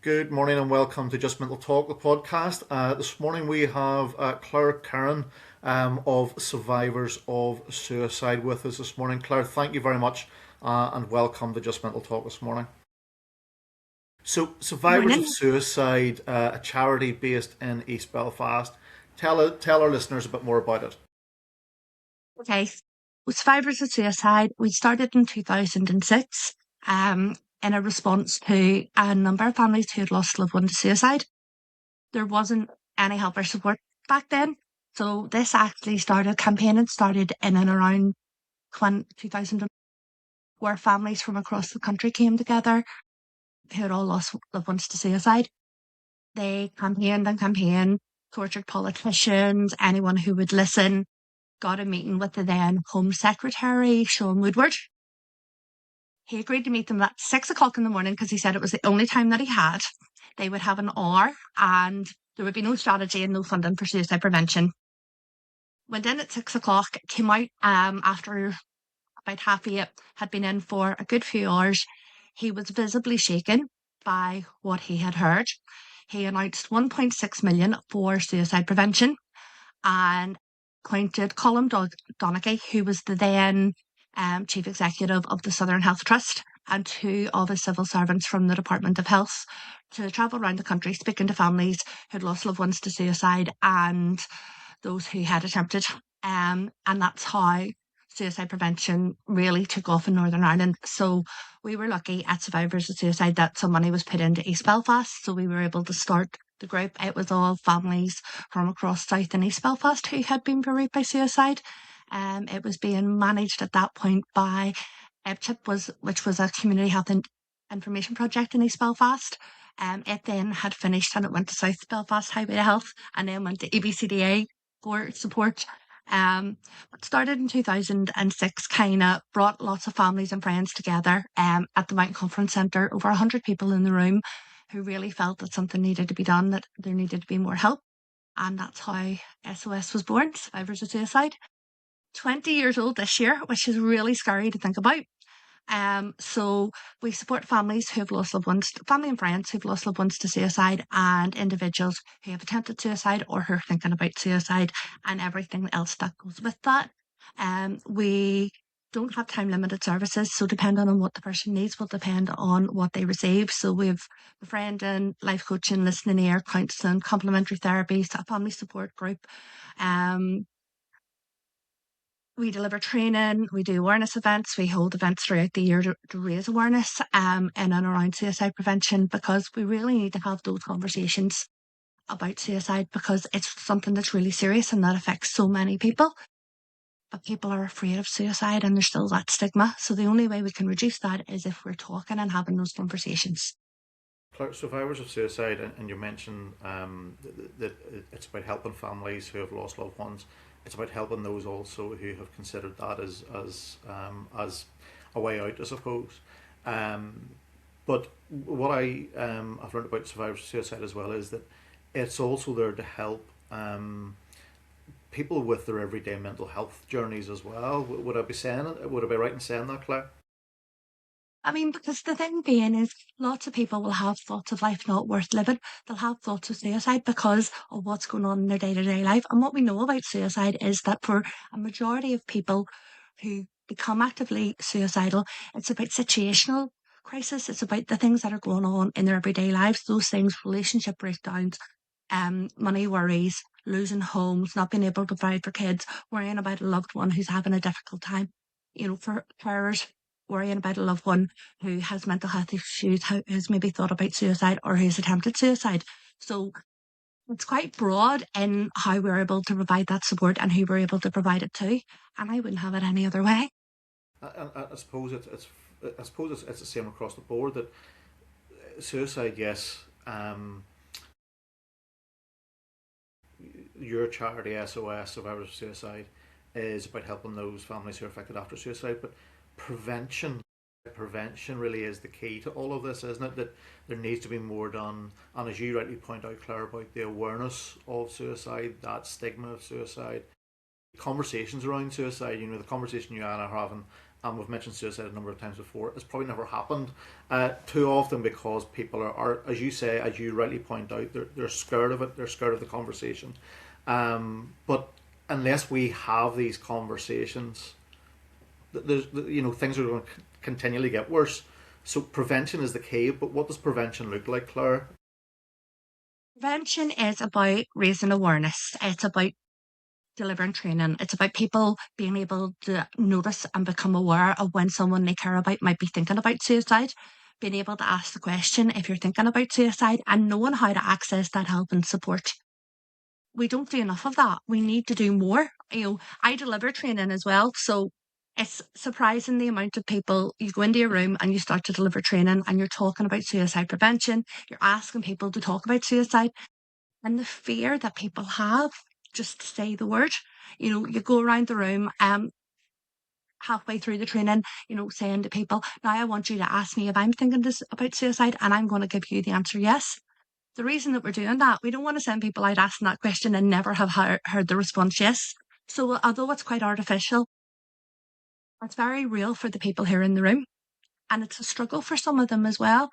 Good morning and welcome to Just Mental Talk, the podcast. This morning we have Curran of Survivors of Suicide with us this morning. Claire, thank you very much and welcome to Just Mental Talk this morning. So, Good Survivors of morning. Suicide, a charity based in East Belfast. Tell our listeners a bit more about it. Okay. With Survivors of Suicide, we started in 2006 in a response to a number of families who had lost loved one to suicide. There wasn't any help or support back then. So this actually campaigning started in and around 2000, where families from across the country came together who had all lost loved ones to suicide. They campaigned and campaigned, tortured politicians, anyone who would listen, got a meeting with the then Home Secretary, Sean Woodward. He agreed to meet them at 6 o'clock in the morning because he said it was the only time that he had. They would have an hour and there would be no strategy and no funding for suicide prevention. Went in at 6 o'clock, came out after about 8:30, had been in for a good few hours. He was visibly shaken by what he had heard. He announced 1.6 million for suicide prevention and appointed Colin Donaghy, who was the then chief executive of the Southern Health Trust, and two of his civil servants from the Department of Health to travel around the country speaking to families who'd lost loved ones to suicide and those who had attempted. And that's how suicide prevention really took off in Northern Ireland. So we were lucky at Survivors of Suicide that some money was put into East Belfast. So we were able to start the group. It was all families from across South and East Belfast who had been bereaved by suicide. It was being managed at that point by EBCHIP, which was a community health information project in East Belfast. It then had finished and it went to South Belfast Highway to Health and then went to EBCDA for support. It started in 2006, kind of brought lots of families and friends together at the Mountain Conference Centre, over 100 people in the room who really felt that something needed to be done, that there needed to be more help. And that's how SOS was born, Survivors of Suicide. 20 years old this year, which is really scary to think about. So we support families who have lost loved ones, family and friends who've lost loved ones to suicide, and individuals who have attempted suicide or who are thinking about suicide, and everything else that goes with that. We don't have time limited services, so depending on what the person needs will depend on what they receive. So we've befriending, life coaching, listening ear, counselling, complementary therapies, a family support group. Um, we deliver training, we do awareness events, we hold events throughout the year to raise awareness in and around suicide prevention, because we really need to have those conversations about suicide because it's something that's really serious and that affects so many people. But people are afraid of suicide and there's still that stigma. So the only way we can reduce that is if we're talking and having those conversations. Claire, Survivors of Suicide, and you mentioned that it's about helping families who have lost loved ones. It's about helping those also who have considered that as a way out, I suppose. Um, but what I've learned about Survivors of Suicide as well is that it's also there to help people with their everyday mental health journeys as well. Would I be saying it? Would I be right in saying that, Claire? I mean, because the thing being is lots of people will have thoughts of life not worth living. They'll have thoughts of suicide because of what's going on in their day to day life. And what we know about suicide is that for a majority of people who become actively suicidal, it's about situational crisis. It's about the things that are going on in their everyday lives, those things, relationship breakdowns, money worries, losing homes, not being able to provide for kids, worrying about a loved one who's having a difficult time. For carers, worrying about a loved one who has mental health issues, who's maybe thought about suicide or who's attempted suicide. So it's quite broad in how we're able to provide that support and who we're able to provide it to. And I wouldn't have it any other way. I suppose it's the same across the board that suicide, yes. Your charity SOS Survivors of Suicide is about helping those families who are affected after suicide, but prevention prevention really is the key to all of this, isn't it? That there needs to be more done, and as you rightly point out, Claire, about the awareness of suicide, that stigma of suicide, conversations around suicide. The conversation you and I are having and we've mentioned suicide a number of times before, it's probably never happened too often because people are, as you say, as you rightly point out, they're scared of it, they're scared of the conversation. But unless we have these conversations, there's, things are going to continually get worse. So prevention is the key, but what does prevention look like, Claire? Prevention is about raising awareness. It's about delivering training. It's about people being able to notice and become aware of when someone they care about might be thinking about suicide, being able to ask the question if you're thinking about suicide, and knowing how to access that help and support. We don't do enough of that. We need to do more. I deliver training as well. So it's surprising the amount of people you go into a room and you start to deliver training and you're talking about suicide prevention. You're asking people to talk about suicide and the fear that people have just to say the word. You go around the room halfway through the training, saying to people, now I want you to ask me if I'm thinking this about suicide and I'm going to give you the answer yes. The reason that we're doing that, we don't want to send people out asking that question and never have heard the response yes. So although it's quite artificial, it's very real for the people here in the room. And it's a struggle for some of them as well.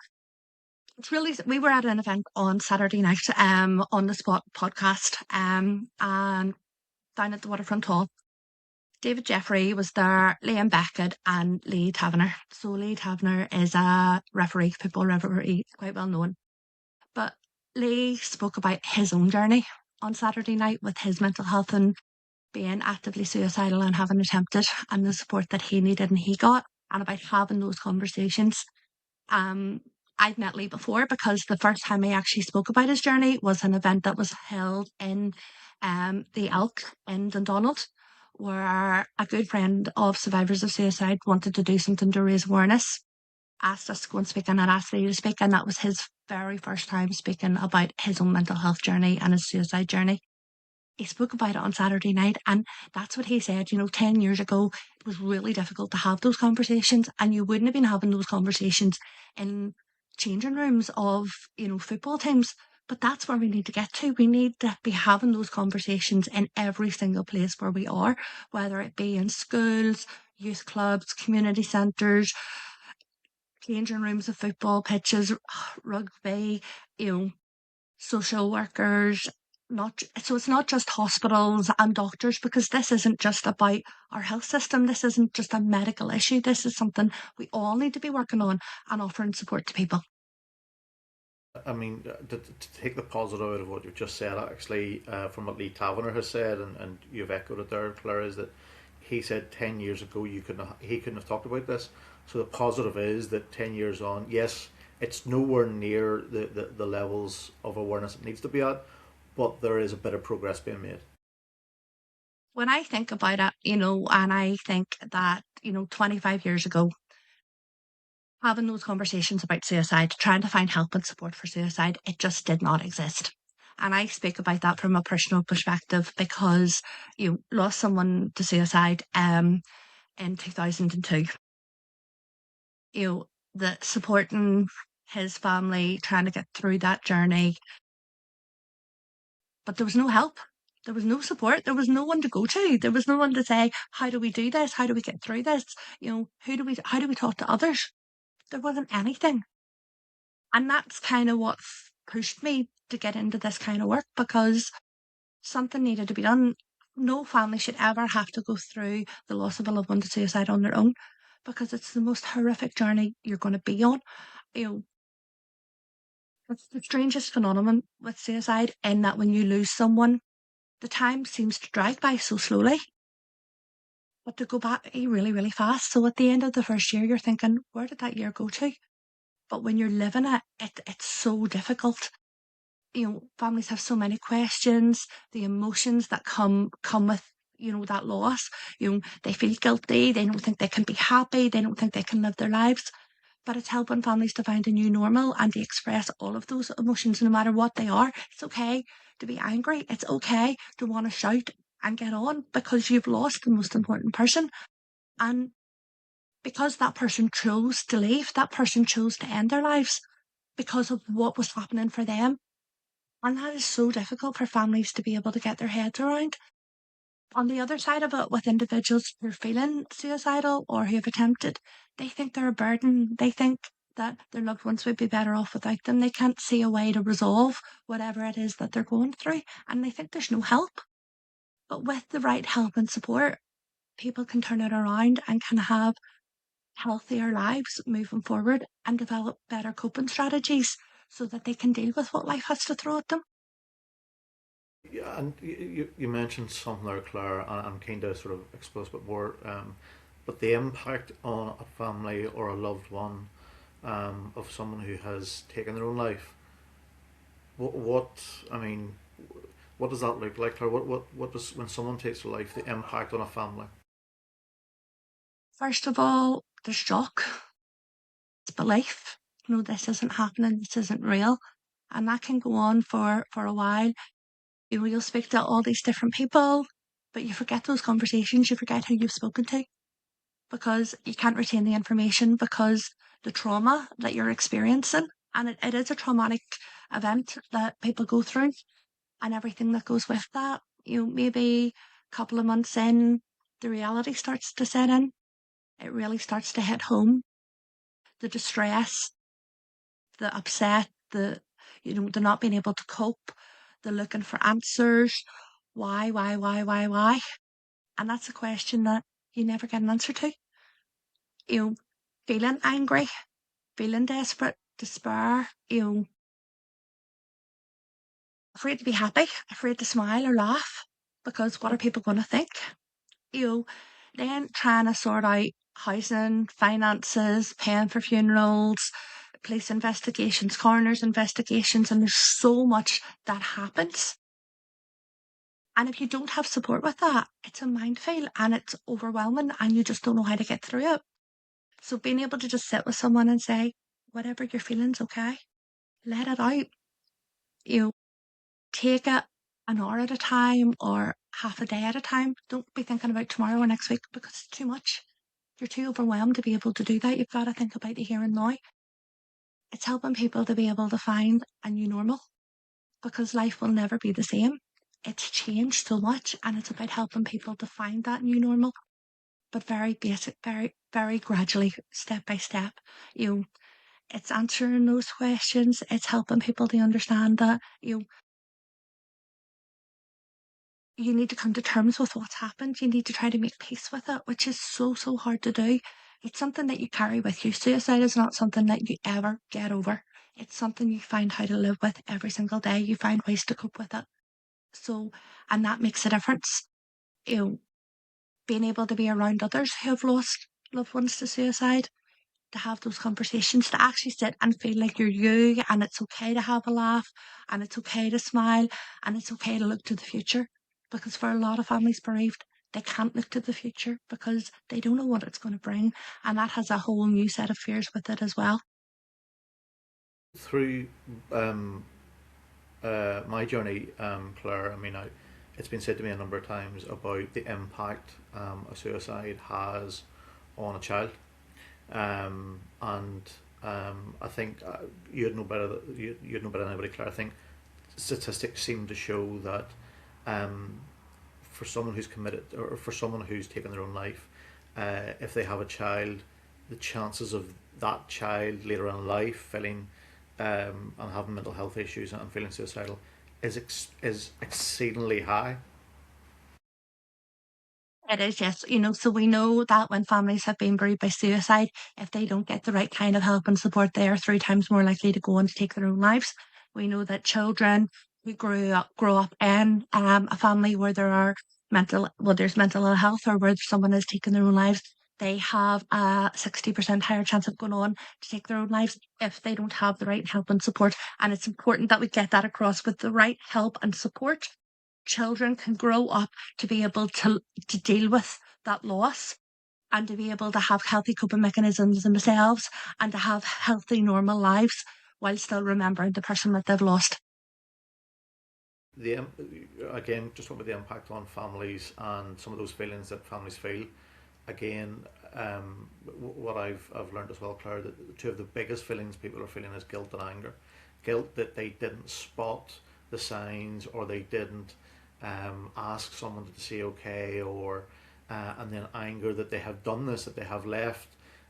It's really, we were at an event on Saturday night, on the Spot podcast, and down at the Waterfront Hall. David Jeffrey was there, Liam Beckett and Lee Taverner. So Lee Taverner is a referee, football referee, quite well known. But Lee spoke about his own journey on Saturday night with his mental health and being actively suicidal and having attempted, and the support that he needed and he got, and about having those conversations. Um, I've met Lee before because the first time he actually spoke about his journey was an event that was held in the Elk in Dundonald, where a good friend of survivors of suicide wanted to do something to raise awareness, asked us to go and speak, and had asked Lee to speak, and that was his very first time speaking about his own mental health journey and his suicide journey. He spoke about it on Saturday night, and that's what he said. 10 years ago, it was really difficult to have those conversations, and you wouldn't have been having those conversations in changing rooms of, football teams. But that's where we need to get to. We need to be having those conversations in every single place where we are, whether it be in schools, youth clubs, community centres, changing rooms of football pitches, rugby, you know, social workers, not so it's not just hospitals and doctors, because this isn't just about our health system. This isn't just a medical issue. This is something we all need to be working on and offering support to people. I mean, to take the positive out of what you've just said, actually, from what Lee Taverner has said, and you've echoed it there, Claire, is that he said 10 years ago he couldn't have talked about this. So the positive is that 10 years on, yes, it's nowhere near the levels of awareness it needs to be at, but there is a bit of progress being made. When I think about it, and I think that, 25 years ago, having those conversations about suicide, trying to find help and support for suicide, it just did not exist. And I speak about that from a personal perspective because you lost someone to suicide in 2002. The supporting his family, trying to get through that journey, but there was no help. There was no support. There was no one to go to. There was no one to say, how do we do this? How do we get through this? How do we talk to others? There wasn't anything. And that's kind of what pushed me to get into this kind of work, because something needed to be done. No family should ever have to go through the loss of a loved one to suicide on their own, because it's the most horrific journey you're going to be on. You know, it's the strangest phenomenon with suicide, in that when you lose someone, the time seems to drag by so slowly, but to go back really, really fast. So at the end of the first year, you're thinking, where did that year go to? But when you're living it, it's so difficult. Families have so many questions, the emotions that come with, that loss. They feel guilty, they don't think they can be happy, they don't think they can live their lives. But it's helping families to find a new normal and to express all of those emotions, no matter what they are. It's okay to be angry. It's okay to want to shout and get on, because you've lost the most important person. And because that person chose to leave, that person chose to end their lives because of what was happening for them. And that is so difficult for families to be able to get their heads around. On the other side of it, with individuals who are feeling suicidal or who have attempted, they think they're a burden. They think that their loved ones would be better off without them. They can't see a way to resolve whatever it is that they're going through, and they think there's no help. But with the right help and support, people can turn it around and can have healthier lives moving forward and develop better coping strategies so that they can deal with what life has to throw at them. Yeah, and you mentioned something there, Claire, and I'm keen to sort of explore a bit more. But the impact on a family or a loved one of someone who has taken their own life. What I mean, what does that look like, Claire? What does when someone takes their life, the impact on a family? First of all, there's shock, it's belief. No, this isn't happening, this isn't real. And that can go on for a while. You'll speak to all these different people, but you forget those conversations, you forget who you've spoken to because you can't retain the information because the trauma that you're experiencing, and it is a traumatic event that people go through and everything that goes with that. Maybe a couple of months in, the reality starts to set in. It really starts to hit home. The distress, the upset, the not being able to cope, the looking for answers. Why? And that's a question that you never get an answer to. You know, feeling angry, feeling desperate, despair, afraid to be happy, afraid to smile or laugh because what are people going to think? You know, then trying to sort out housing, finances, paying for funerals, police investigations, coroner's investigations, and there's so much that happens. And if you don't have support with that, it's a minefield and it's overwhelming and you just don't know how to get through it. So being able to just sit with someone and say, whatever you're feeling's okay, let it out. You know, take it an hour at a time or half a day at a time. Don't be thinking about tomorrow or next week because it's too much. You're too overwhelmed to be able to do that. You've got to think about the here and now. It's helping people to be able to find a new normal because life will never be the same. It's changed so much and it's about helping people to find that new normal, but very basic, very gradually, step by step. You know, it's answering those questions. It's helping people to understand that you need to come to terms with what's happened. You need to try to make peace with it, which is so hard to do. It's something that you carry with you. Suicide is not something that you ever get over. It's something you find how to live with every single day. You find ways to cope with it. So, and that makes a difference. You know, being able to be around others who have lost loved ones to suicide, to have those conversations, to actually sit and feel like you're you, and it's okay to have a laugh, and it's okay to smile, and it's okay to look to the future. Because for a lot of families bereaved, they can't look to the future because they don't know what it's going to bring, and that has a whole new set of fears with it as well. Through um, my journey, Claire, it's been said to me a number of times about the impact a suicide has on a child. And I think you'd know better. You'd know better than anybody, Claire. I think statistics seem to show that um, for someone who's committed or for someone who's taken their own life, if they have a child, the chances of that child later on in life feeling and having mental health issues and feeling suicidal is exceedingly high. It is, yes. So we know that when families have been bereaved by suicide, if they don't get the right kind of help and support, they are 3 times more likely to go on to take their own lives. We know that children who grow up in a family where there's mental ill health or where someone has taken their own lives, they have a 60% higher chance of going on to take their own lives if they don't have the right help and support. And it's important that we get that across with the right help and support. Children can grow up to be able to deal with that loss and to be able to have healthy coping mechanisms themselves and to have healthy normal lives while still remembering the person that they've lost. The again, just talking about the impact on families and some of those feelings that families feel. Again, what I've learned as well, Claire, that two of the biggest feelings people are feeling is guilt and anger. Guilt that they didn't spot the signs or they didn't ask someone to say okay, or and then anger that they have done this, that they have left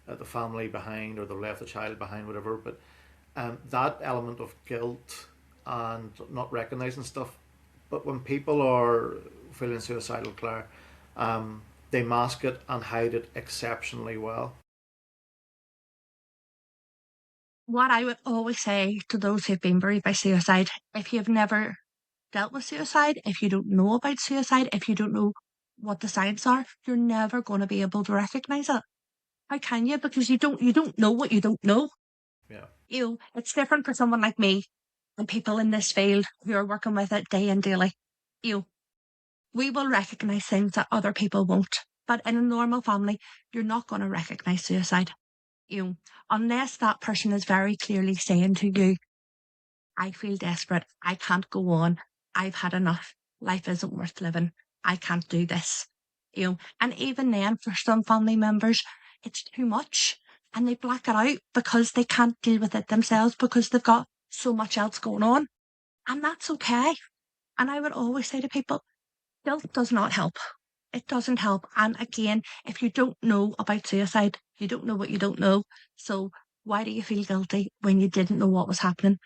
the family behind, or they've left the child behind, whatever. But that element of guilt and not recognizing stuff. But when people are feeling suicidal, Claire, they mask it and hide it exceptionally well. What I would always say to those who've been bereaved by suicide, if you've never dealt with suicide, if you don't know about suicide, if you don't know what the signs are, you're never going to be able to recognize it. How can you? Because you don't know what you don't know. Yeah. It's different for someone like me and people in this field who are working with it day and daily. You we will recognize things that other people won't. But in a normal family, you're not going to recognize suicide. Unless that person is very clearly saying to you, I feel desperate. I can't go on. I've had enough. Life isn't worth living. I can't do this. And even then, for some family members, it's too much and they black it out because they can't deal with it themselves because they've got so much else going on. And that's okay. And I would always say to people, guilt does not help. It doesn't help. And again, if you don't know about suicide, you don't know what you don't know. So why do you feel guilty when you didn't know what was happening?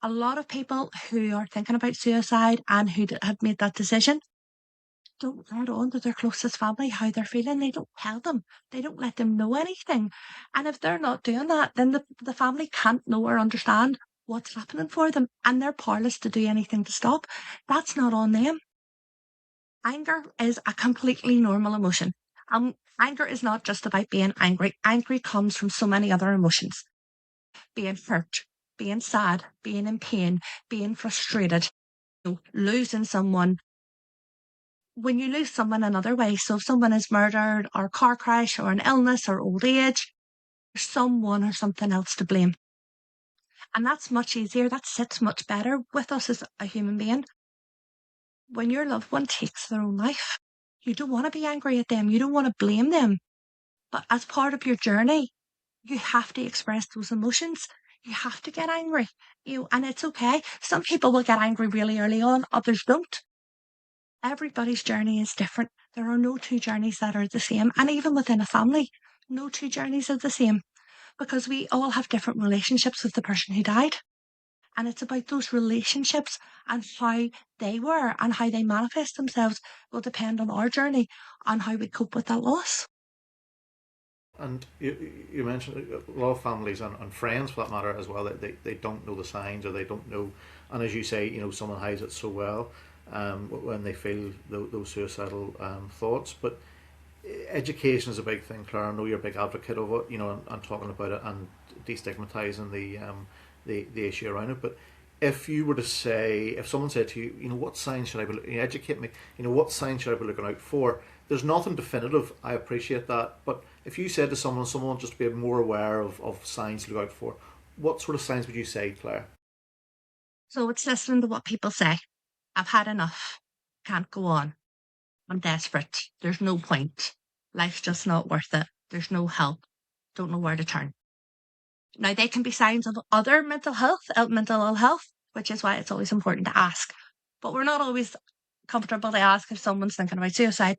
A lot of people who are thinking about suicide and who have made that decision don't let on to their closest family how they're feeling. They don't tell them. They don't let them know anything. And if they're not doing that, then the family can't know or understand what's happening for them. And they're powerless to do anything to stop. That's not on them. Anger is a completely normal emotion. Anger is not just about being angry. Angry comes from so many other emotions. Being hurt, being sad, being in pain, being frustrated, losing someone. When you lose someone another way, so if someone is murdered or car crash or an illness or old age, there's someone or something else to blame. And that's much easier. That sits much better with us as a human being. When your loved one takes their own life, you don't want to be angry at them. You don't want to blame them. But as part of your journey, you have to express those emotions. You have to get angry. And it's okay. Some people will get angry really early on, others don't. Everybody's journey is different. There are no two journeys that are the same. And even within a family, no two journeys are the same because we all have different relationships with the person who died. And it's about those relationships and how they were and how they manifest themselves will depend on our journey on how we cope with that loss. And you mentioned a lot of families and friends, for that matter, as well. That they don't know the signs, or they don't know. And as you say, someone hides it so well when they feel those suicidal thoughts. But education is a big thing, Claire. I know you're a big advocate of it, and talking about it and destigmatizing the issue around it. But if you were to say, if someone said to you, what signs should I be looking? Educate me. What signs should I be looking out for? There's nothing definitive. I appreciate that, but if you said to someone just to be more aware of signs to look out for, what sort of signs would you say, Claire? So it's listening to what people say. I've had enough. Can't go on. I'm desperate. There's no point. Life's just not worth it. There's no help. Don't know where to turn. Now, they can be signs of other mental ill health, which is why it's always important to ask. But we're not always comfortable to ask if someone's thinking about suicide.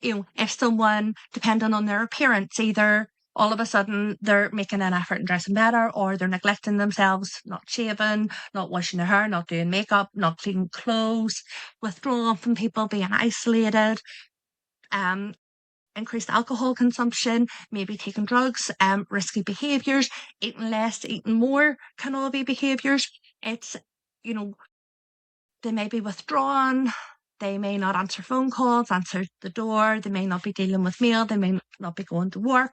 If someone, depending on their appearance, either all of a sudden they're making an effort and dressing better, or they're neglecting themselves, not shaving, not washing their hair, not doing makeup, not cleaning clothes, withdrawing from people, being isolated, um, increased alcohol consumption, maybe taking drugs, risky behaviours, eating less, eating more can all be behaviours. It's, you know, they may be withdrawn, they may not answer phone calls, answer the door, they may not be dealing with mail, they may not be going to work,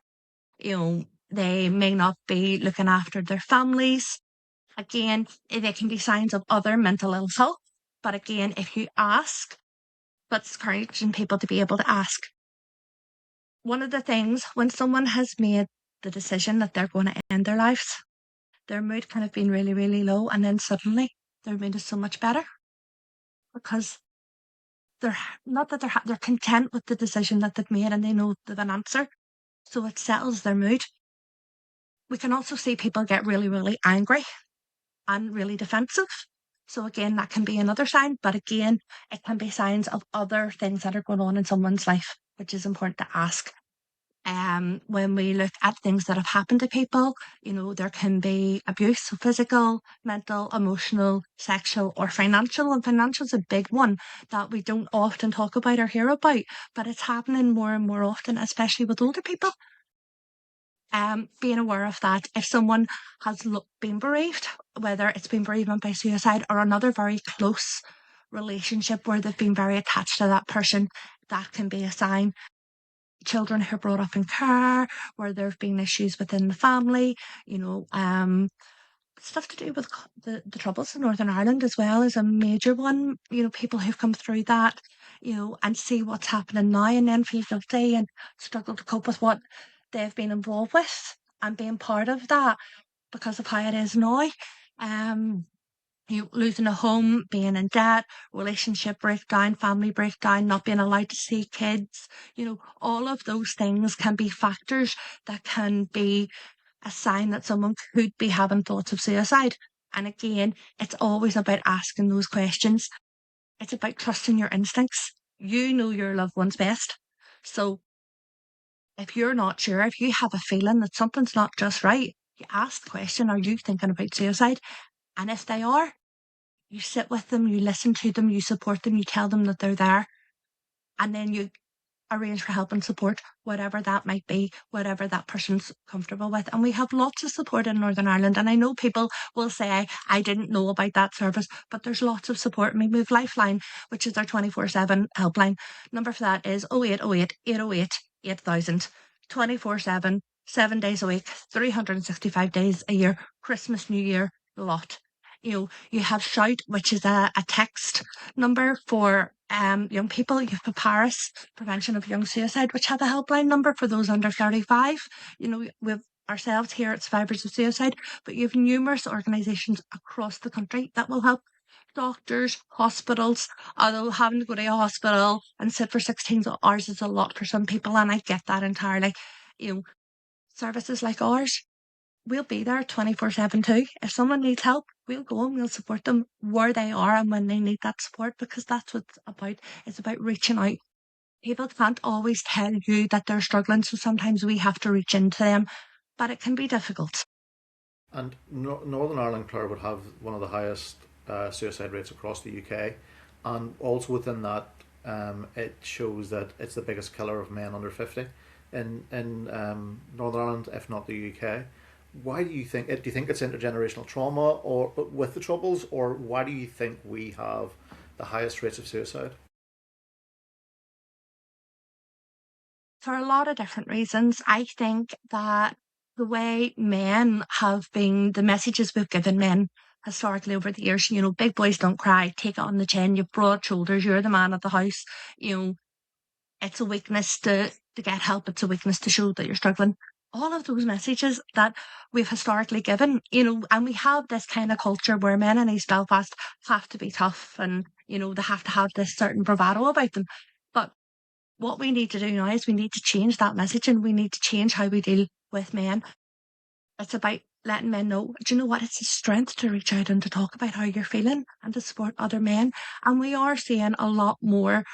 they may not be looking after their families. Again, they can be signs of other mental ill health. But again, if you ask, but encouraging people to be able to ask. One of the things when someone has made the decision that they're going to end their lives, their mood kind of been really, really low, and then suddenly their mood is so much better because they're not that they're content with the decision that they've made and they know they've an answer, so it settles their mood. We can also see people get really, really angry and really defensive. So again, that can be another sign, but again, it can be signs of other things that are going on in someone's life, which is important to ask. When we look at things that have happened to people, there can be abuse, so physical, mental, emotional, sexual, or financial. And financial is a big one that we don't often talk about or hear about, but it's happening more and more often, especially with older people. Being aware of that, if someone has been bereaved, whether it's been bereavement by suicide or another very close relationship where they've been very attached to that person, that can be a sign. Children who are brought up in care, where there have been issues within the family, stuff to do with the troubles in Northern Ireland as well is a major one. People who've come through that, and see what's happening now and then feel guilty and struggle to cope with what they've been involved with and being part of that because of how it is now. Um, losing a home, being in debt, relationship breakdown, family breakdown, not being allowed to see kids, all of those things can be factors that can be a sign that someone could be having thoughts of suicide. And again, it's always about asking those questions. It's about trusting your instincts. You know your loved ones best. So if you're not sure, if you have a feeling that something's not just right, you ask the question, are you thinking about suicide? And if they are, you sit with them, you listen to them, you support them, you tell them that they're there, and then you arrange for help and support, whatever that might be, whatever that person's comfortable with. And we have lots of support in Northern Ireland. And I know people will say, I didn't know about that service, but there's lots of support. We move Lifeline, which is our 24/7 helpline. Number for that is 0808 808 8000. 24/7, 7 days a week, 365 days a year, Christmas, New Year, lot. You have Shout, which is a text number for young people. You have Paris, Prevention of Young Suicide, which have a helpline number for those under 35. We've ourselves here at Survivors of Suicide, but you have numerous organisations across the country that will help. Doctors, hospitals, although having to go to a hospital and sit for 16 hours is a lot for some people, and I get that entirely. Services like ours, we'll be there 24/7 too. If someone needs help, we'll go and we'll support them where they are and when they need that support, because that's what it's about. It's about reaching out. People can't always tell you that they're struggling, so sometimes we have to reach into them, but it can be difficult. And Northern Ireland, Claire, would have one of the highest suicide rates across the UK, and also within that, it shows that it's the biggest killer of men under 50 in Northern Ireland, if not the UK. Why do you think? Do you think it's intergenerational trauma, or with the troubles, or why do you think we have the highest rates of suicide? For a lot of different reasons, I think that the way men have been, the messages we've given men historically over the years, big boys don't cry, take it on the chin, you've broad shoulders, you're the man of the house, it's a weakness to get help, it's a weakness to show that you're struggling. All of those messages that we've historically given, and we have this kind of culture where men in East Belfast have to be tough and, they have to have this certain bravado about them. But what we need to do now is we need to change that message and we need to change how we deal with men. It's about letting men know, do you know what? It's a strength to reach out and to talk about how you're feeling and to support other men. And we are seeing a lot more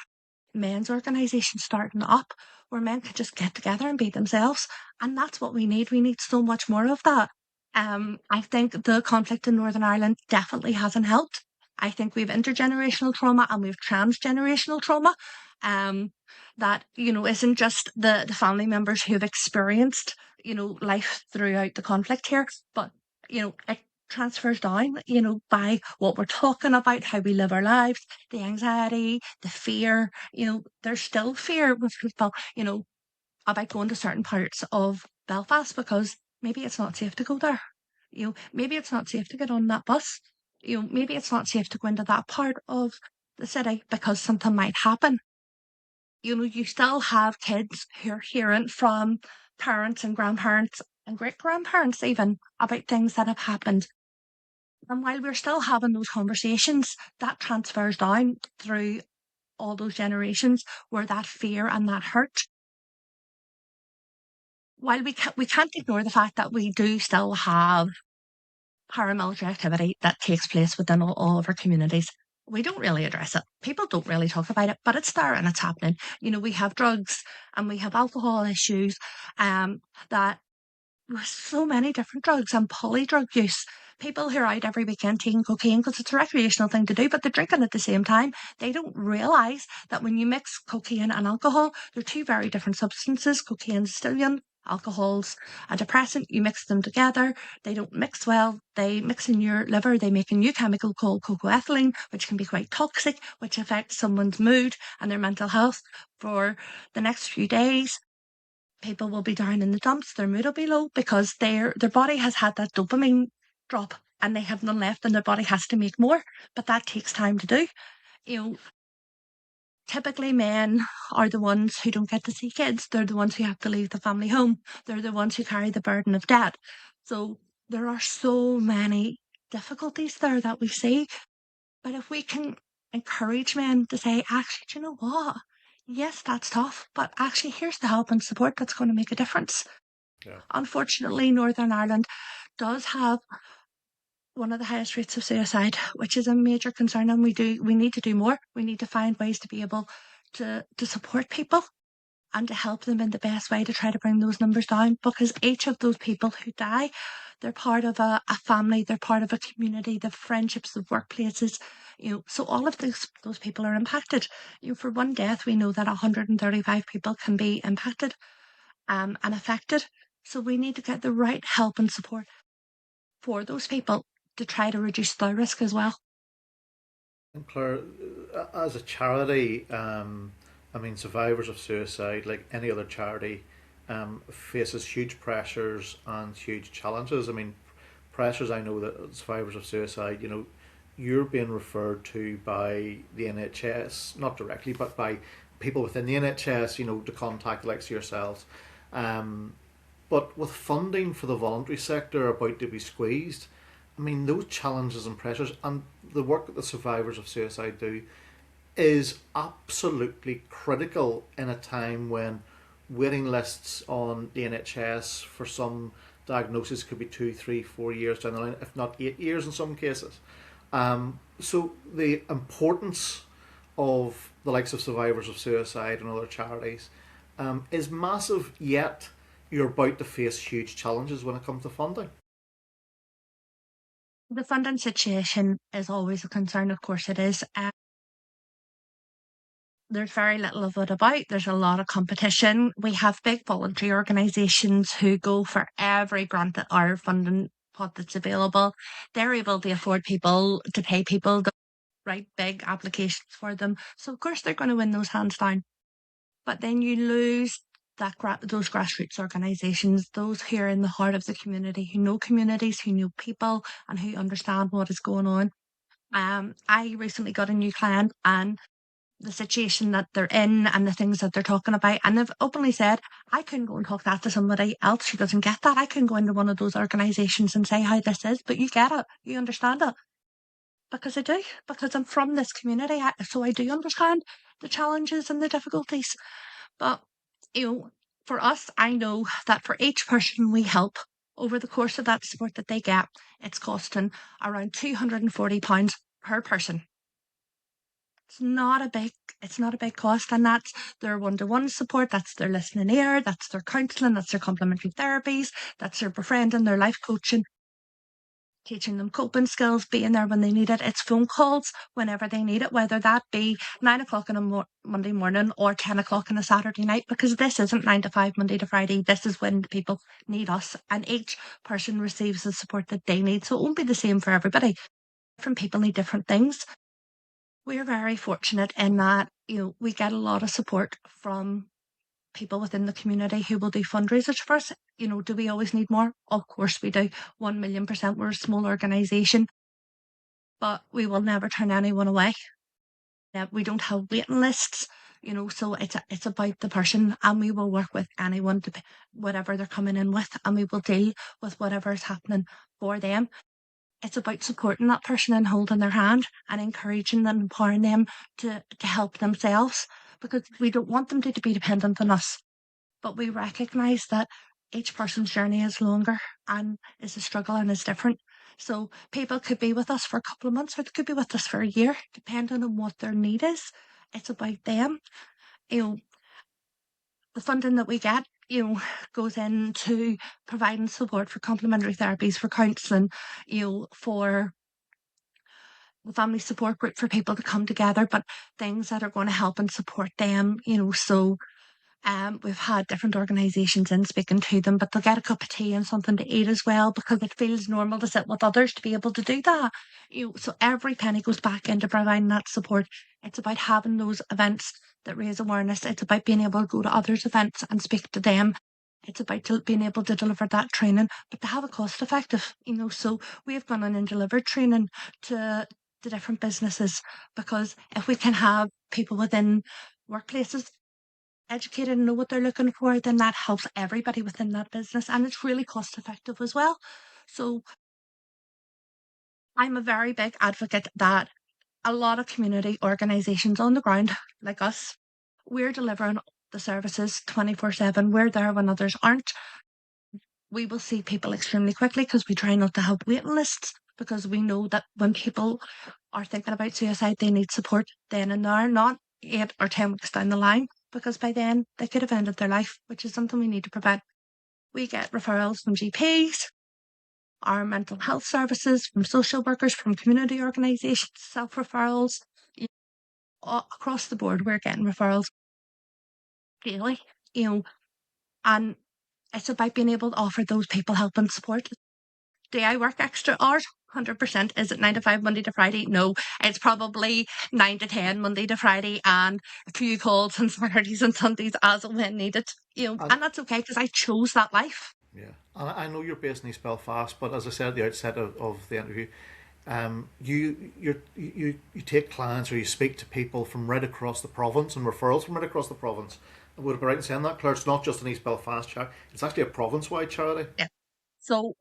men's organisations starting up where men can just get together and be themselves. And that's what we need. We need so much more of that. I think the conflict in Northern Ireland definitely hasn't helped. I think we've intergenerational trauma and we've transgenerational trauma. That, isn't just the family members who've experienced, life throughout the conflict here, but, it transfers down, by what we're talking about, how we live our lives, the anxiety, the fear, there's still fear with people, about going to certain parts of Belfast because maybe it's not safe to go there. Maybe it's not safe to get on that bus. Maybe it's not safe to go into that part of the city because something might happen. You still have kids who are hearing from parents and grandparents and great grandparents even about things that have happened. And while we're still having those conversations, that transfers down through all those generations where that fear and that hurt. While we can't ignore the fact that we do still have paramilitary activity that takes place within all of our communities. We don't really address it. People don't really talk about it, but it's there and it's happening. You know, we have drugs and we have alcohol issues, that with so many different drugs and polydrug use. People who are out every weekend taking cocaine because it's a recreational thing to do, but they're drinking at the same time. They don't realise that when you mix cocaine and alcohol, they're two very different substances. Cocaine's a stimulant, alcohol's a depressant. You mix them together, they don't mix well. They mix in your liver, they make a new chemical called cocoethylene, which can be quite toxic, which affects someone's mood and their mental health for the next few days. People will be down in the dumps, their mood will be low because their body has had that dopamine drop and they have none left and their body has to make more. But that takes time to do. You know, typically men are the ones who don't get to see kids. They're the ones who have to leave the family home. They're the ones who carry the burden of debt. So there are so many difficulties there that we see. But if we can encourage men to say, actually, do you know what? Yes, that's tough, but actually, here's the help and support that's going to make a difference. Yeah. Unfortunately, Northern Ireland does have one of the highest rates of suicide, which is a major concern, and we need to do more. We need to find ways to be able to support people and to help them in the best way to try to bring those numbers down, because each of those people who die, they're part of a family, they're part of a community, the friendships, the workplaces, you know, so all of those people are impacted. You know, for one death, we know that 135 people can be impacted and affected. So we need to get the right help and support for those people to try to reduce their risk as well. And Claire, as a charity, I mean, survivors of suicide, like any other charity, faces huge pressures and huge challenges. I mean, pressures, I know that survivors of suicide, you know, you're being referred to by the NHS, not directly, but by people within the NHS, you know, to contact the likes of yourselves. Um, but with funding for the voluntary sector about to be squeezed, I mean, those challenges and pressures and the work that the survivors of suicide do is absolutely critical in a time when waiting lists on the NHS for some diagnosis could be 2, 3, 4 years down the line, if not 8 years in some cases. So the importance of the likes of survivors of suicide and other charities is massive, yet you're about to face huge challenges when it comes to funding. The funding situation is always a concern, of course it is. There's very little of it about. There's a lot of competition. We have big voluntary organisations who go for every grant that our funding pot that's available. They're able to afford people to pay people to write big applications for them. So of course they're going to win those hands down. But then you lose those grassroots organisations, those who are in the heart of the community, who know communities, who know people, and who understand what is going on. I recently got a new client, and the situation that they're in and the things that they're talking about. And they've openly said, I couldn't go and talk that to somebody else who doesn't get that. I couldn't go into one of those organisations and say how this is, but you get it. You understand it. Because I do, because I'm from this community. So I do understand the challenges and the difficulties. But, you know, for us, I know that for each person we help over the course of that support that they get, it's costing around £240 per person. It's not a big cost, and that's their one-to-one support, that's their listening ear, that's their counselling, that's their complementary therapies, that's their befriending, their life coaching, teaching them coping skills, being there when they need it. It's phone calls whenever they need it, whether that be 9 o'clock on a Monday morning or 10 o'clock on a Saturday night, because this isn't 9 to 5 Monday to Friday. This is when people need us, and each person receives the support that they need. So it won't be the same for everybody. Different people need different things. We're very fortunate in that, you know, we get a lot of support from people within the community who will do fundraisers for us. You know, do we always need more? Of course we do. 1,000,000%. We're a small organisation, but we will never turn anyone away. We don't have waiting lists, you know, so it's about the person, and we will work with anyone to whatever they're coming in with, and we will deal with whatever is happening for them. It's about supporting that person and holding their hand and encouraging them, empowering them to help themselves, because we don't want them to be dependent on us. But we recognise that each person's journey is longer and is a struggle and is different. So people could be with us for a couple of months or they could be with us for a year, depending on what their need is. It's about them. You know, the funding that we get, goes into providing support for complementary therapies, for counselling, for the family support group, for people to come together, but things that are going to help and support them, so we've had different organisations in speaking to them, but they'll get a cup of tea and something to eat as well because it feels normal to sit with others to be able to do that. So every penny goes back into providing that support. It's about having those events that raise awareness. It's about being able to go to others' events and speak to them. It's about being able to deliver that training, but to have it cost effective. So we've gone in and delivered training to the different businesses, because if we can have people within workplaces educated and know what they're looking for, then that helps everybody within that business, and it's really cost effective as well. So I'm a very big advocate that a lot of community organisations on the ground, like us, we're delivering the services 24/7. We're there when others aren't. We will see people extremely quickly because we try not to have waiting lists, because we know that when people are thinking about suicide, they need support then and there, not 8 or 10 weeks down the line, because by then they could have ended their life, which is something we need to prevent. We get referrals from GPs, our mental health services, from social workers, from community organisations, self-referrals. Across the board, we're getting referrals daily, and it's about being able to offer those people help and support. Do I work extra hours? 100%. Is it 9 to 5, Monday to Friday? No. It's probably 9 to 10, Monday to Friday, and a few calls on Saturdays and Sundays as and when needed. And And that's okay because I chose that life. yeah, and I know you're based in East Belfast, but as I said at the outset of the interview, you take clients or you speak to people from right across the province and referrals from right across the province. Would it be right in saying that, Claire? It's not just an East Belfast charity; it's actually a province-wide charity. Yeah. So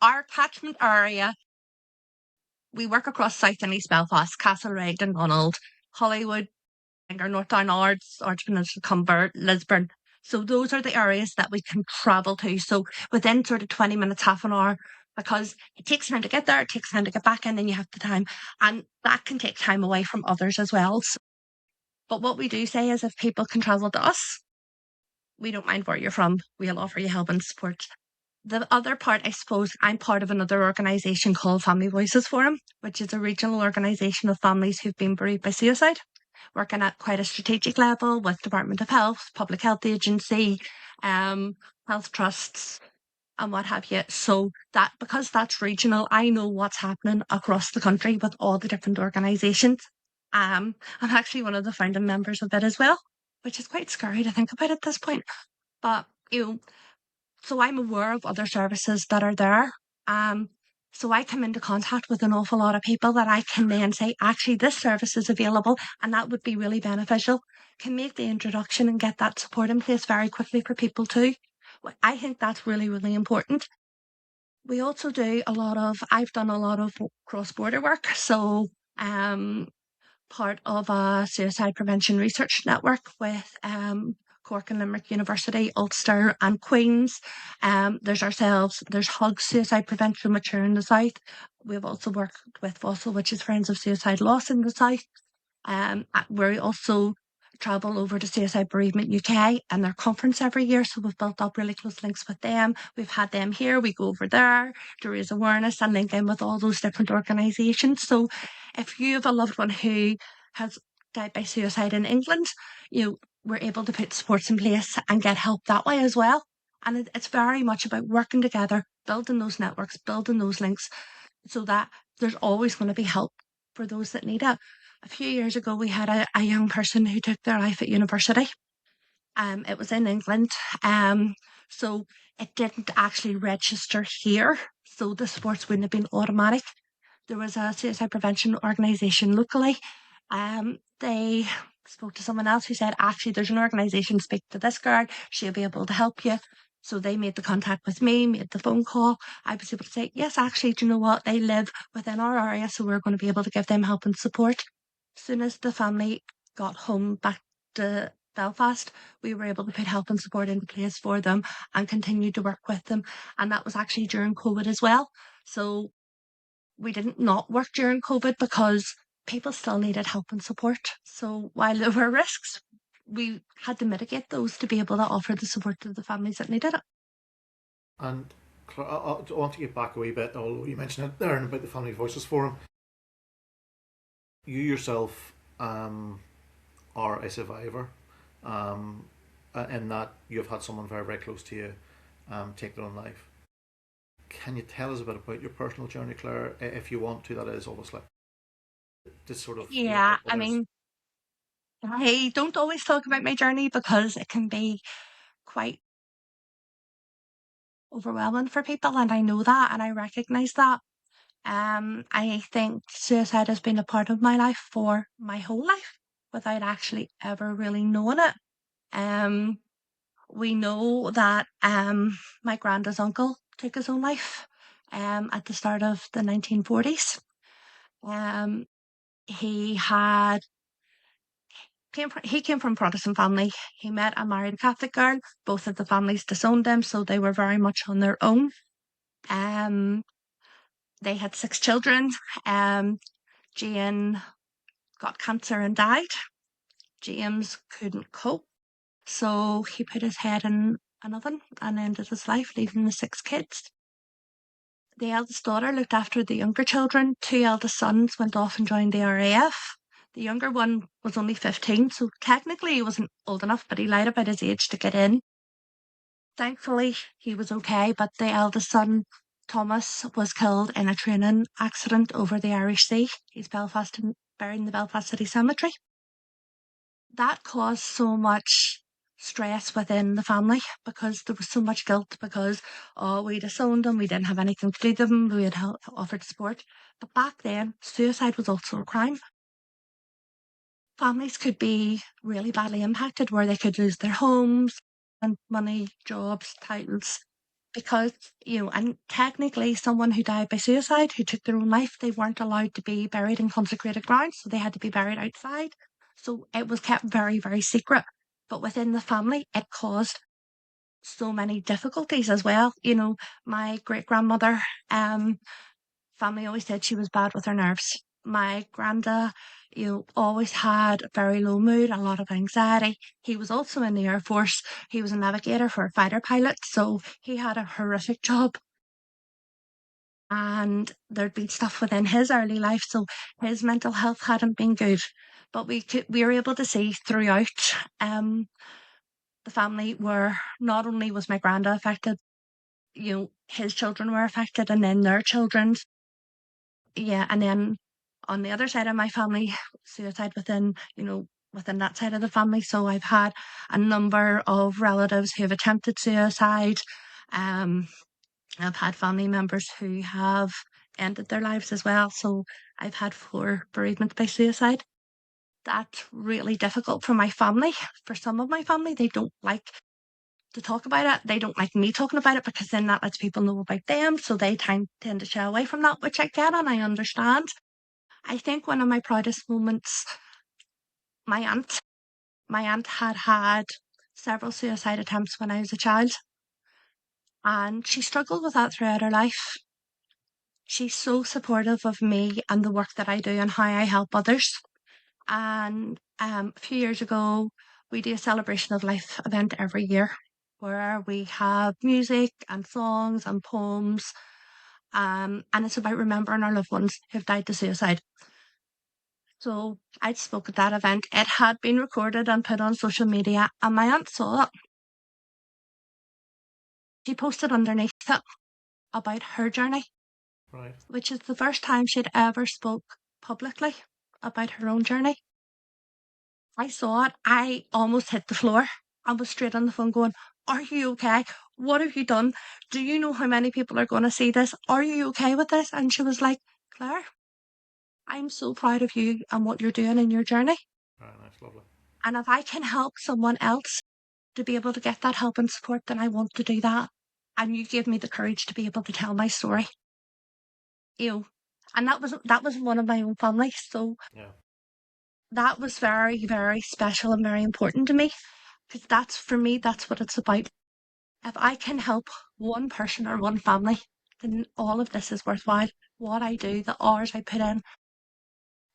our catchment area, we work across South and East Belfast, Castlereagh, Dundonald, Hollywood, our North Down Ards, Ards Peninsula, Cumber, Lisburn. So those are the areas that we can travel to. So within sort of 20 minutes, half an hour, because it takes time to get there, it takes time to get back in, and you have the time. And that can take time away from others as well. But what we do say is if people can travel to us, we don't mind where you're from. We'll offer you help and support. The other part, I suppose, I'm part of another organisation called Family Voices Forum, which is a regional organisation of families who've been bereaved by suicide, working at quite a strategic level with Department of Health, Public Health Agency, health trusts, and what have you. So that, because that's regional, I know what's happening across the country with all the different organisations. I'm actually one of the founding members of it as well, which is quite scary to think about at this point. But so I'm aware of other services that are there. So I come into contact with an awful lot of people that I can then say, actually, this service is available and that would be really beneficial. Can make the introduction and get that support in place very quickly for people too. I think that's really, really important. We also do I've done a lot of cross-border work. So part of a suicide prevention research network with Cork and Limerick University, Ulster and Queen's. There's ourselves, there's Hugs Suicide Prevention, which are in the south. We've also worked with FOSSIL, which is Friends of Suicide Loss in the south. We also travel over to Suicide Bereavement UK and their conference every year. So we've built up really close links with them. We've had them here. We go over there to raise awareness and link in with all those different organisations. So if you have a loved one who has died by suicide in England, we're able to put supports in place and get help that way as well. And it's very much about working together, building those networks, building those links, so that there's always going to be help for those that need it. A few years ago, we had a young person who took their life at university. It was in England. So it didn't actually register here. So the supports wouldn't have been automatic. There was a suicide prevention organisation locally. They spoke to someone else who said, actually, there's an organisation, speak to this girl, she'll be able to help you. So they made the contact with me, made the phone call. I was able to say, yes, actually, do you know what? They live within our area, so we're going to be able to give them help and support. As soon as the family got home back to Belfast, we were able to put help and support into place for them and continue to work with them. And that was actually during COVID as well. So we didn't not work during COVID because people still needed help and support. So while there were risks, we had to mitigate those to be able to offer the support to the families that needed it. And I want to get back a wee bit, although you mentioned it there about the Family Voices Forum. You yourself are a survivor, in that you've had someone very, very close to you take their own life. Can you tell us a bit about your personal journey, Claire, if you want to? That is obviously to sort of Yeah, help others. I don't always talk about my journey because it can be quite overwhelming for people, and I know that and I recognize that. I think suicide has been a part of my life for my whole life without actually ever really knowing it. Um, we know that my granddad's uncle took his own life at the start of the 1940s. Um, he had he came from a Protestant family. He met and married a Catholic girl. Both of the families disowned them, so they were very much on their own. Um, they had 6 children. Um, Jane got cancer and died. James couldn't cope, so he put his head in an oven and ended his life, leaving the 6 kids. The eldest daughter looked after the younger children. 2 eldest sons went off and joined the RAF. The younger one was only 15, so technically he wasn't old enough, but he lied about his age to get in. Thankfully, he was okay, but the eldest son, Thomas, was killed in a training accident over the Irish Sea. He's buried in the Belfast City Cemetery. That caused so much stress within the family because there was so much guilt because, oh, we disowned them, we didn't have anything to do with them, we had offered support. But back then, suicide was also a crime. Families could be really badly impacted where they could lose their homes and money, jobs, titles. Because, and technically, someone who died by suicide, who took their own life, they weren't allowed to be buried in consecrated ground, so they had to be buried outside. So it was kept very, very secret. But within the family, it caused so many difficulties as well. My great grandmother, family always said she was bad with her nerves. My granda, always had a very low mood, a lot of anxiety. He was also in the Air Force. He was a navigator for a fighter pilot, so he had a horrific job. And there'd been stuff within his early life, so his mental health hadn't been good. But we were able to see throughout the family where not only was my granda affected, his children were affected, and then their children. Yeah, and then on the other side of my family, suicide within that side of the family. So I've had a number of relatives who have attempted suicide. Um, I've had family members who have ended their lives as well. So I've had 4 bereavements by suicide. That's really difficult for my family. For some of my family, they don't like to talk about it. They don't like me talking about it because then that lets people know about them. So they tend to shy away from that, which I get and I understand. I think one of my proudest moments, my aunt, my aunt had several suicide attempts when I was a child, and she struggled with that throughout her life. She's so supportive of me and the work that I do and how I help others. And a few years ago, we do a celebration of life event every year where we have music and songs and poems. And it's about remembering our loved ones who've died to suicide. So I spoke at that event. It had been recorded and put on social media, and my aunt saw it. She posted underneath it about her journey, Right. which is the first time she'd ever spoke publicly about her own journey. I saw it. I almost hit the floor. I was straight on the phone going, "Are you okay? What have you done? Do you know how many people are going to see this? Are you okay with this?" And she was like, "Claire, I'm so proud of you and what you're doing in your journey. Right. Nice. Lovely. And if I can help someone else to be able to get that help and support, then I want to do that. And you gave me the courage to be able to tell my story." You know, and that was one of my own family. So Yeah. that was very, very special and very important to me because that's for me, that's what it's about. If I can help one person or one family, then all of this is worthwhile. What I do, the hours I put in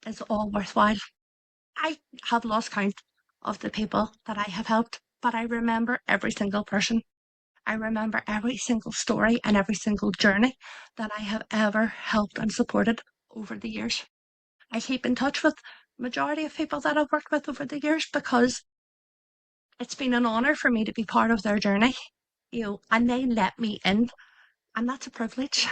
is all worthwhile. I have lost count of the people that I have helped, but I remember every single person. I remember every single story and every single journey that I have ever helped and supported over the years. I keep in touch with majority of people that I've worked with over the years because it's been an honour for me to be part of their journey, and they let me in, and that's a privilege.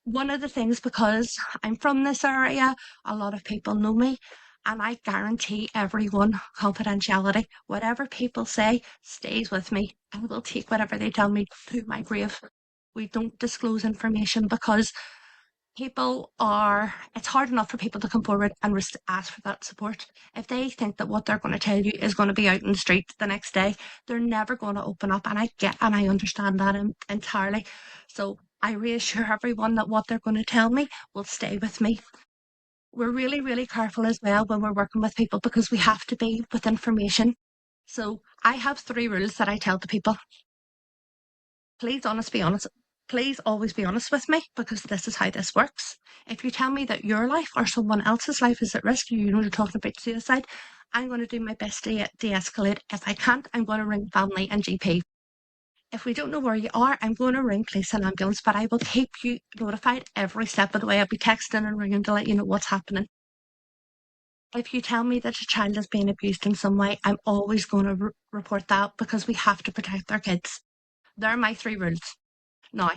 One of the things, because I'm from this area, a lot of people know me, and I guarantee everyone confidentiality. Whatever people say stays with me. I will take whatever they tell me to my grave. We don't disclose information because it's hard enough for people to come forward and ask for that support. If they think that what they're going to tell you is going to be out in the street the next day, they're never going to open up. And I understand that entirely. So I reassure everyone that what they're going to tell me will stay with me. We're really, really careful as well when we're working with people because we have to be with information. So I have 3 rules that I tell to people. Be honest. Please always be honest with me because this is how this works. If you tell me that your life or someone else's life is at risk, you're talking about suicide, I'm going to do my best to de-escalate. If I can't, I'm going to ring family and GP. If we don't know where you are, I'm going to ring police and ambulance, but I will keep you notified every step of the way. I'll be texting and ringing to let you know what's happening. If you tell me that a child is being abused in some way, I'm always going to report that because we have to protect our kids. They're my 3 rules. Now,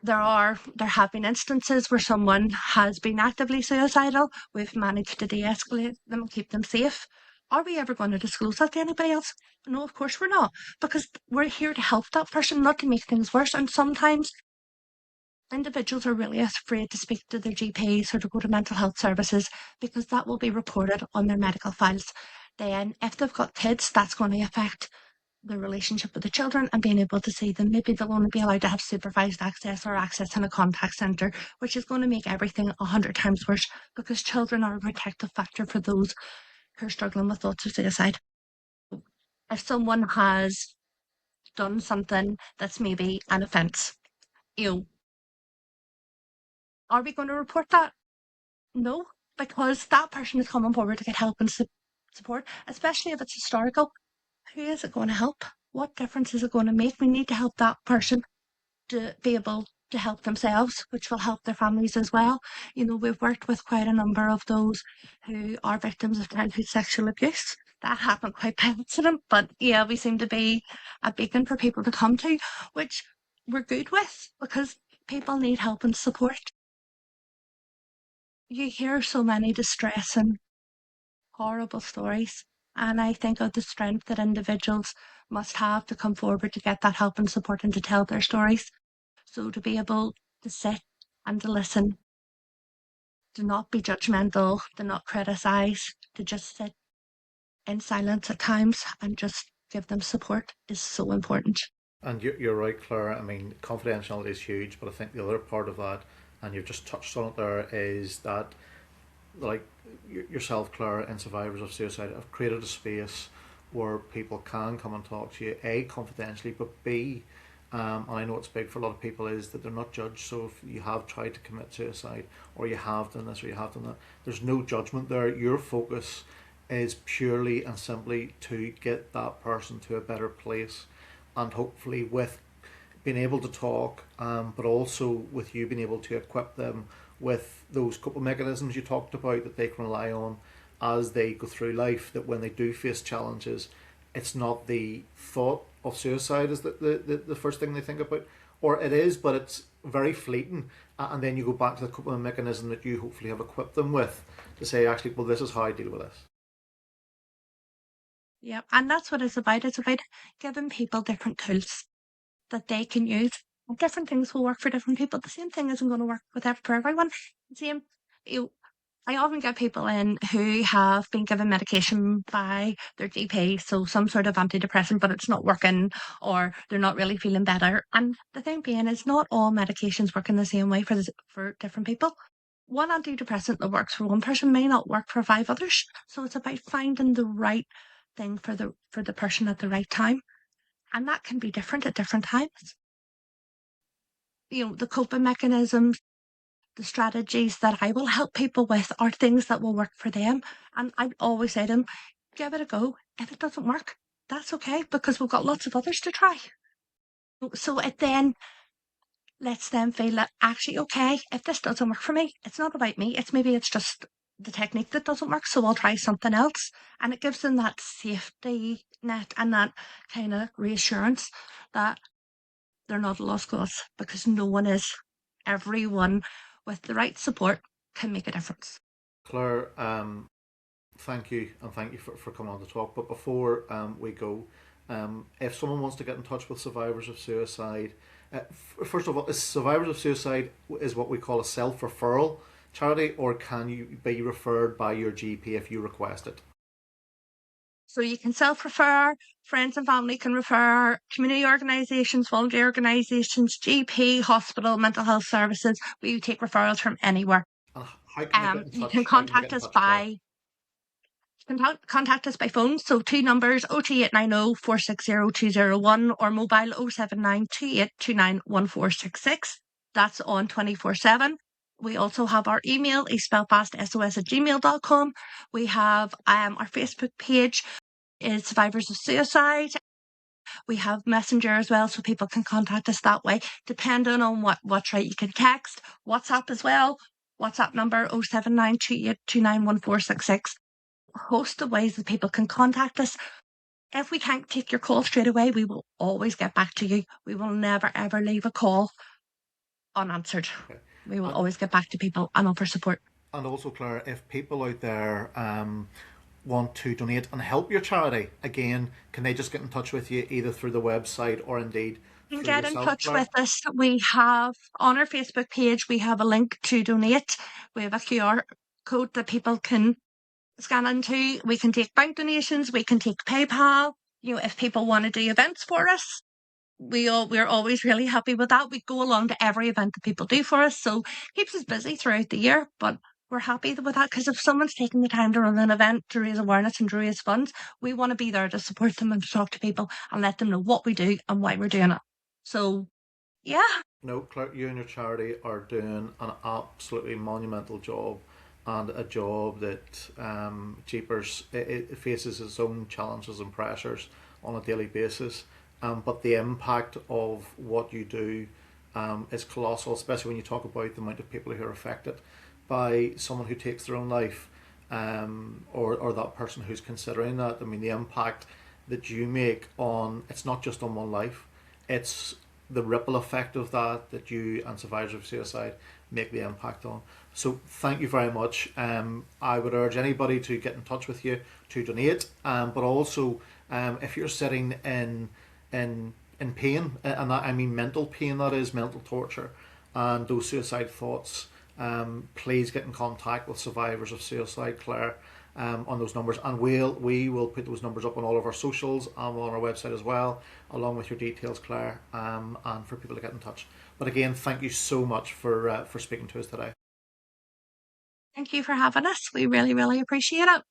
there have been instances where someone has been actively suicidal. We've managed to de-escalate them and keep them safe. Are we ever going to disclose that to anybody else? No, of course we're not, because we're here to help that person, not to make things worse. And sometimes individuals are really afraid to speak to their GPs or to go to mental health services because that will be reported on their medical files. Then, if they've got kids, that's going to affect the relationship with the children and being able to see them. Maybe they'll only be allowed to have supervised access or access in a contact centre, which is going to make everything 100 times worse because children are a protective factor for those who are struggling with thoughts of suicide. If someone has done something that's maybe an offence, you know, are we going to report that? No, because that person is coming forward to get help and support, especially if it's historical. Who is it going to help? What difference is it going to make? We need to help that person to be able to help themselves, which will help their families as well. We've worked with quite a number of those who are victims of childhood sexual abuse. That happened quite by accident, but yeah, we seem to be a beacon for people to come to, which we're good with because people need help and support. You hear so many distressing, horrible stories, and I think of the strength that individuals must have to come forward to get that help and support and to tell their stories. So to be able to sit and to listen, to not be judgmental, to not criticize, to just sit in silence at times and just give them support is so important. And you're right, Claire. I mean, confidentiality is huge, but I think the other part of that, and you've just touched on it there, is that like yourself, Claire, and survivors of suicide have created a space where people can come and talk to you, A, confidentially, but B, and I know it's big for a lot of people, is that they're not judged. So if you have tried to commit suicide, or you have done this, or you have done that, there's no judgment there. Your focus is purely and simply to get that person to a better place, and hopefully with being able to talk, but also with you being able to equip them with those couple of mechanisms you talked about that they can rely on as they go through life, that when they do face challenges, it's not the thought of suicide is the first thing they think about, or it is, but it's very fleeting. And then you go back to the couple of mechanisms that you hopefully have equipped them with to say, actually, well, this is how I deal with this. Yeah, and that's what it's about. It's about giving people different tools that they can use. Different things will work for different people. The same thing isn't going to work for everyone. Same, you I often get people in who have been given medication by their GP, so some sort of antidepressant, but it's not working or they're not really feeling better. And the thing being is not all medications work in the same way for different people. one antidepressant that works for one person may not work for 5 others. So it's about finding the right thing for the person at the right time. And that can be different at different times. The coping mechanisms, the strategies that I will help people with are things that will work for them. And I always say to them, give it a go. If it doesn't work, that's okay, because we've got lots of others to try. So it then lets them feel that actually, okay, if this doesn't work for me, it's not about me. It's just the technique that doesn't work. So I'll try something else. And it gives them that safety net and that kind of reassurance that they're not a lost cause, because no one is. Everyone with the right support can make a difference. Claire, thank you, and thank you for coming on to talk. But before we go, if someone wants to get in touch with survivors of suicide, first of all, is survivors of suicide is what we call a self-referral charity, or can you be referred by your GP if you request it? So you can self-refer, friends and family can refer, community organisations, voluntary organisations, GP, hospital, mental health services. We take referrals from anywhere. And how can they get in You touch? can How can they get contact in us touch, Claire? by phone. So two numbers: 02890 460 201 or mobile 07928291466. That's on 24/7. We also have our email, espelfastsos@gmail.com. We have our Facebook page is Survivors of Suicide. We have Messenger as well, so people can contact us that way, depending on what's right. You can text, WhatsApp as well. WhatsApp number 07928291466. A host of ways that people can contact us. If we can't take your call straight away, we will always get back to you. We will never ever leave a call unanswered. Okay. We will And, always get back to people and offer support. and also, Claire, if people out there want to donate and help your charity, again, can they just get in touch with you either through the website or indeed You can through get in yourself, touch Claire? with us. We have on our Facebook page, we have a link to donate. We have a QR code that people can scan into. We can take bank donations, we can take PayPal. If people want to do events for us, we're always really happy with that. We go along to every event that people do for us, so keeps us busy throughout the year. But we're happy with that, because if someone's taking the time to run an event to raise awareness and to raise funds, we want to be there to support them and to talk to people and let them know what we do and why we're doing it. So yeah. No, Claire, you and your charity are doing an absolutely monumental job, and a job that Jeepers, it faces its own challenges and pressures on a daily basis. But the impact of what you do is colossal, especially when you talk about the amount of people who are affected by someone who takes their own life, or that person who's considering that. I mean, the impact that you make on, it's not just on one life, it's the ripple effect of that you and survivors of suicide make the impact on. So thank you very much. I would urge anybody to get in touch with you to donate, but also if you're sitting in pain, and that, I mean mental pain, that is mental torture, and those suicide thoughts, please get in contact with survivors of suicide, Claire, on those numbers, and we will put those numbers up on all of our socials and on our website as well, along with your details, Claire, and for people to get in touch. But again, thank you so much for speaking to us today. Thank you for having us. We really, really appreciate it.